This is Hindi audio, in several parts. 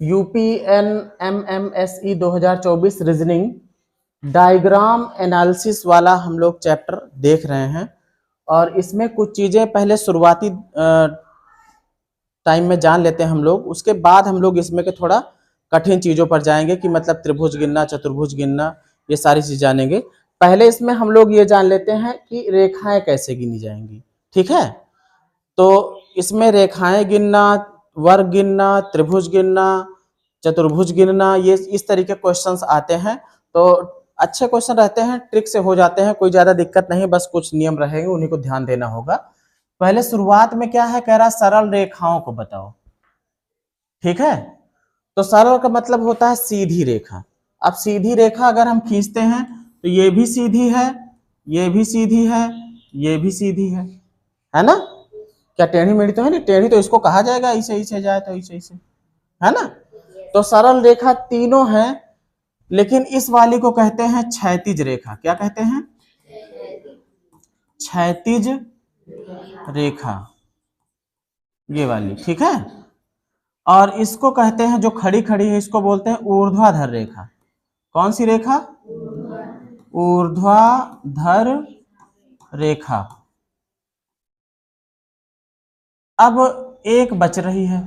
UPNMMSE 2024 रीजनिंग डायग्राम एनालिसिस वाला हम लोग चैप्टर देख रहे हैं। और इसमें कुछ चीज़ें पहले शुरुआती टाइम में जान लेते हैं हम लोग, उसके बाद हम लोग इसमें के थोड़ा कठिन चीज़ों पर जाएंगे कि मतलब त्रिभुज गिनना, चतुर्भुज गिनना, ये सारी चीज़ जानेंगे। पहले इसमें हम लोग ये जान लेते हैं कि रेखाएं कैसे गिनी जाएंगी। ठीक है, तो इसमें रेखाएं गिनना, वर्ग गिनना, त्रिभुज गिनना, चतुर्भुज गिनना, ये इस तरीके क्वेश्चंस आते हैं। तो अच्छे क्वेश्चन रहते हैं, ट्रिक से हो जाते हैं, कोई ज्यादा दिक्कत नहीं, बस कुछ नियम रहेंगे उन्हीं को ध्यान देना होगा। पहले शुरुआत में क्या है, कह रहा सरल रेखाओं को बताओ। ठीक है, तो सरल का मतलब होता है सीधी रेखा। अब सीधी रेखा अगर हम खींचते हैं तो ये भी सीधी है, ये भी सीधी है, ये भी सीधी है ना। क्या टेढ़ी मेढ़ी तो है नहीं, टेढ़ी तो इसको कहा जाएगा, ऐसे ऐसे जाए तो ऐसे ऐसे, है ना। तो सरल रेखा तीनों है, लेकिन इस वाली को कहते हैं क्षैतिज रेखा। क्या कहते हैं? क्षैतिज रेखा, ये वाली। ठीक है, और इसको कहते हैं जो खड़ी खड़ी है, इसको बोलते हैं ऊर्ध्वाधर रेखा। कौन सी रेखा? ऊर्ध्वाधर रेखा। अब एक बच रही है,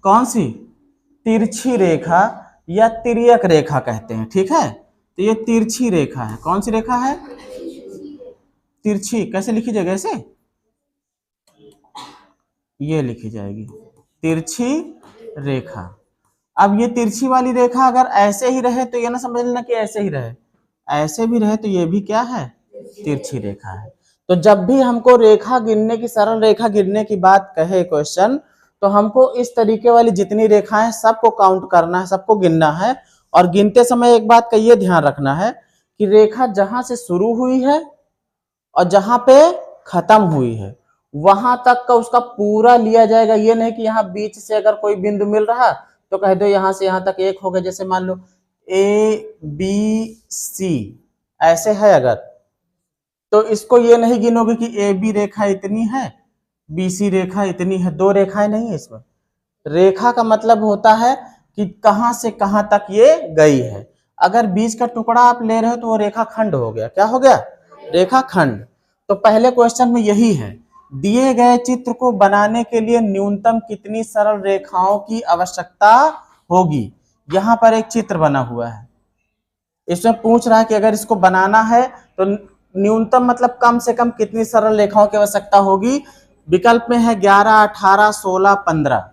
कौन सी? तिरछी रेखा या तिर्यक रेखा कहते हैं। ठीक है, तो ये तिरछी रेखा है। कौन सी रेखा है? तिरछी। कैसे लिखी जाएगी? ऐसे ये लिखी जाएगी, तिरछी रेखा। अब ये तिरछी वाली रेखा अगर ऐसे ही रहे तो ये ना समझ लेना कि ऐसे ही रहे, ऐसे भी रहे तो ये भी क्या है? तिरछी रेखा है। तो जब भी हमको रेखा गिनने की, सरल रेखा गिनने की बात कहे क्वेश्चन, तो हमको इस तरीके वाली जितनी रेखाएं सबको काउंट करना है, सबको गिनना है। और गिनते समय एक बात का ये ध्यान रखना है कि रेखा जहां से शुरू हुई है और जहां पे खत्म हुई है वहां तक का उसका पूरा लिया जाएगा। ये नहीं कि यहाँ बीच से अगर कोई बिंदु मिल रहा तो कह दो यहाँ से यहाँ तक एक हो गया। जैसे मान लो ABC ऐसे है अगर, तो इसको ये नहीं गिनोगे कि AB रेखा इतनी है, BC रेखा इतनी है, दो रेखाएं नहीं है इसमें। रेखा का मतलब होता है कि कहां से कहां तक ये गई है। अगर बीच का टुकड़ा आप ले रहे हो तो वो रेखा खंड हो गया। क्या हो गया? रेखा खंड। तो पहले क्वेश्चन में यही है, दिए गए चित्र को बनाने के लिए न्यूनतम कितनी सरल रेखाओं की आवश्यकता होगी। यहां पर एक चित्र बना हुआ है, इसमें पूछ रहा है कि अगर इसको बनाना है तो न्यूनतम मतलब कम से कम कितनी सरल रेखाओं की आवश्यकता होगी। विकल्प में है 11, 18, 16, 15।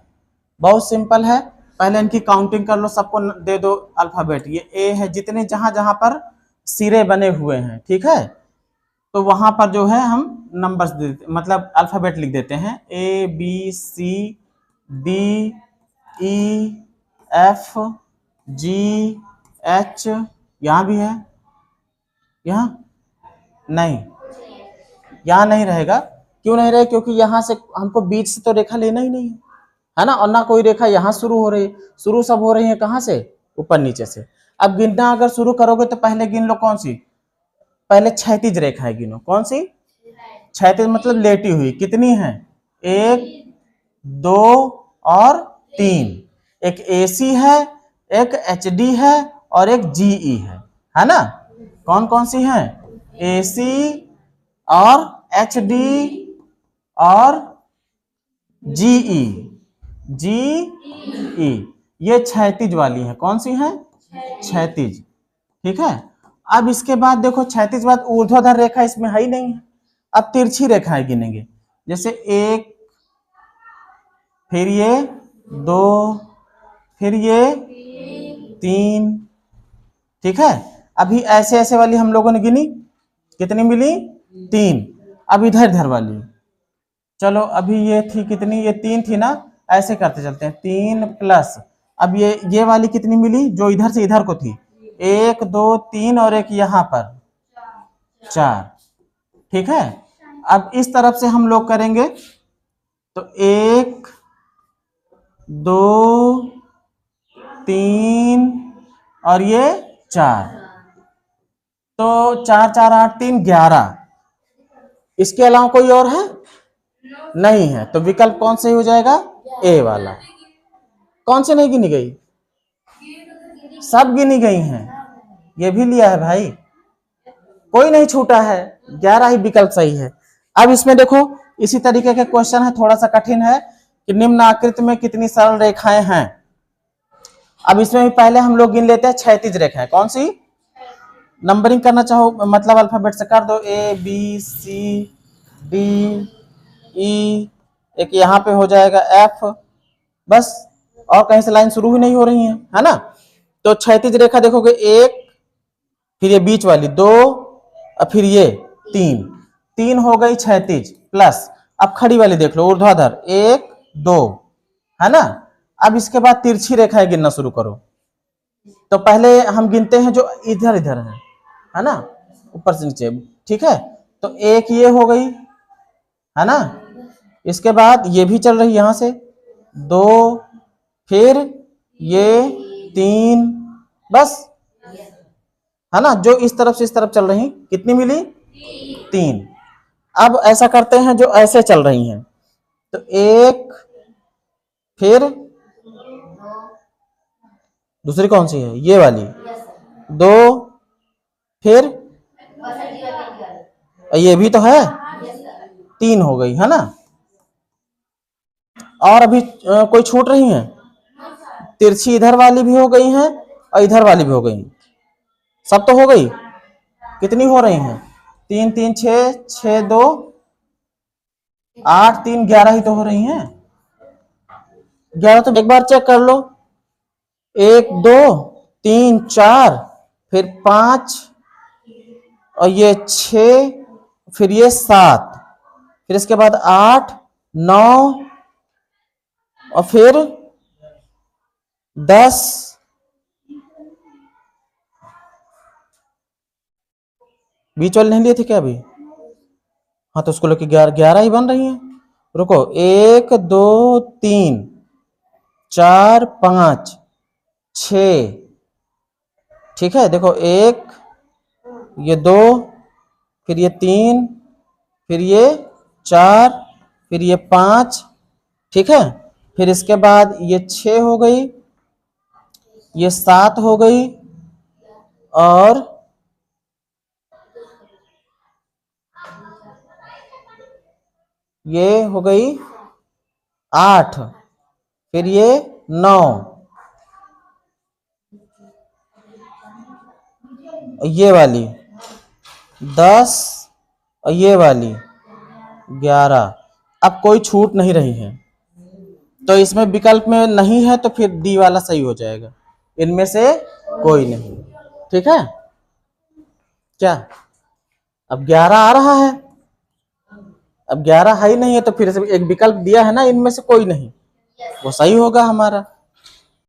बहुत सिंपल है, पहले इनकी काउंटिंग कर लो, सबको दे दो अल्फाबेट। ये ए है, जितने जहां जहां पर सिरे बने हुए हैं, ठीक है, तो वहां पर जो है हम नंबर्स मतलब अल्फाबेट लिख देते हैं। ABCDEFGH। यहां भी है, यहां नहीं, यहां नहीं रहेगा। क्यों नहीं रहेगा? क्योंकि यहां से हमको बीच से तो रेखा लेना ही नहीं है ना, और ना कोई रेखा यहाँ शुरू हो रही है। शुरू सब हो रही है कहाँ से? ऊपर नीचे से। अब गिनना अगर शुरू करोगे तो पहले गिन लो कौन सी, पहले क्षैतिज रेखा है गिनो। कौन सी? क्षैतिज मतलब लेटी हुई। कितनी है? 1, 2 और 3। एक AC है, एक HD है और एक GE है ना। कौन कौन सी है? AC और HD और GE। ये क्षैतिज वाली है। कौन सी है? क्षैतिज। ठीक है, अब इसके बाद देखो, क्षैतिज बाद ऊर्ध्वाधर रेखा इसमें है ही नहीं है। अब तिरछी रेखाएं गिनेंगे, जैसे 1, फिर ये 2, फिर ये 3। ठीक है, अभी ऐसे ऐसे वाली हम लोगों ने गिनी, कितनी मिली? 3। अब इधर इधर वाली, चलो अभी ये थी कितनी? ये 3 थी ना, ऐसे करते चलते हैं। 3 प्लस, अब ये वाली कितनी मिली जो इधर से इधर को थी? 1, 2, 3 और एक यहां पर 4। ठीक है, अब इस तरफ से हम लोग करेंगे तो 1, 2, 3 और ये 4। तो 4, 4, 8, 3, 11। इसके अलावा कोई और है? नहीं है, तो विकल्प कौन सही हो जाएगा? ए वाला। कौन से नहीं गिनी गई? सब गिनी गई हैं। ये भी लिया है भाई, कोई नहीं छूटा है, 11 ही विकल्प सही है। अब इसमें देखो इसी तरीके का क्वेश्चन है, थोड़ा सा कठिन है कि निम्न आकृति में कितनी सरल रेखाएं हैं। अब इसमें भी पहले हम लोग गिन लेते हैं क्षैतिज रेखाएं। कौन सी? नंबरिंग करना चाहो मतलब अल्फाबेट से कर दो, A B C D E, एक यहाँ पे हो जाएगा एफ, बस, और कहीं से लाइन शुरू ही नहीं हो रही है ना। तो क्षैतिज रेखा देखोगे 1, फिर ये बीच वाली 2, और फिर ये 3 हो गई क्षैतिज, प्लस अब खड़ी वाली देख लो ऊर्ध्वाधर 1 2, है ना। अब इसके बाद तिरछी रेखाएं गिनना शुरू करो। तो पहले हम गिनते हैं जो इधर इधर है ना, ऊपर से नीचे, ठीक है। तो एक ये हो गई, है ना। इसके बाद ये भी चल रही यहां से 2, फिर ये 3, बस, है ना। जो इस तरफ से इस तरफ चल रही, कितनी मिली? 3। अब ऐसा करते हैं जो ऐसे चल रही हैं, तो 1, फिर दूसरी कौन सी है? ये वाली 2, फिर ये भी तो है 3 हो गई, है ना। और अभी कोई छूट रही है? तिरछी इधर वाली भी हो गई हैं और इधर वाली भी हो गई, सब तो हो गई। कितनी हो रही हैं? 3 3 6, 6 2 8 3 11 ही तो हो रही हैं। 11 तो एक बार चेक कर लो, 1 2 3 4, फिर 5, और ये 6, फिर ये 7, फिर इसके बाद 8 9, और फिर 10, बीच वाले नहीं लिए थे क्या अभी? हाँ, तो उसको लेके 11 ही बन रही हैं। रुको, 1 2 3 4 5 6, ठीक है। देखो 1, ये 2, फिर ये 3, फिर ये 4, फिर ये 5, ठीक है। फिर इसके बाद ये 6 हो गई, ये 7 हो गई, और ये हो गई 8, फिर ये 9, ये वाली 10, और ये वाली 11। अब कोई छूट नहीं रही है, तो इसमें विकल्प में नहीं है, तो फिर डी वाला सही हो जाएगा, इनमें से कोई नहीं, ठीक है। क्या अब 11 आ रहा है? अब 11 है ही नहीं है, तो फिर से एक विकल्प दिया है ना, इनमें से कोई नहीं, वो सही होगा हमारा।